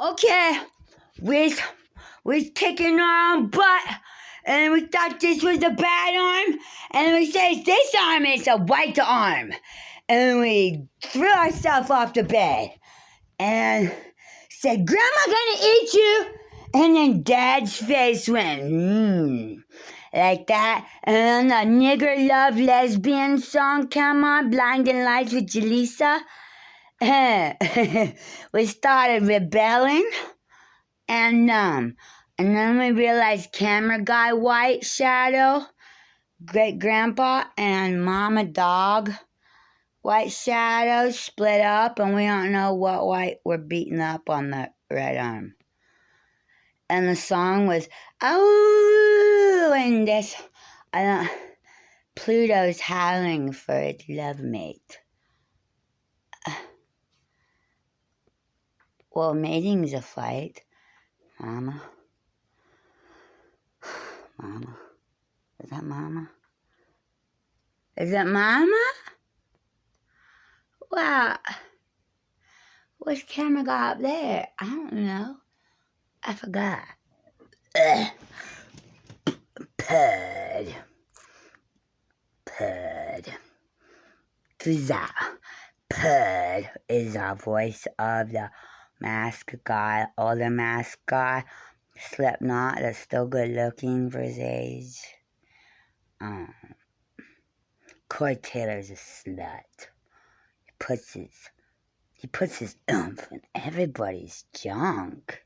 Okay, we're kicking our own butt, and we thought this was a bad arm, and we said this arm is a white arm, and we threw ourselves off the bed, and said, "Grandma gonna eat you," and then Dad's face went, like that, and then the nigger love lesbian song came on, Blinding Lights with Jaleesa. We started rebelling. And then we realized camera guy, white shadow, great grandpa, and mama dog, white shadow, split up, and we don't know what white were beating up on the right arm. And the song was, oh, and this, Pluto's howling for its love mate. Well, mating's a fight. Mama. Mama. Is that Mama? Is it Mama? Well, what's camera got up there? I don't know. I forgot. Pud. Who's that? Pud is our voice of the mask guy, older mask guy. Slipknot, that's still good looking for his age. Corey Taylor's a slut. He puts his oomph in everybody's junk.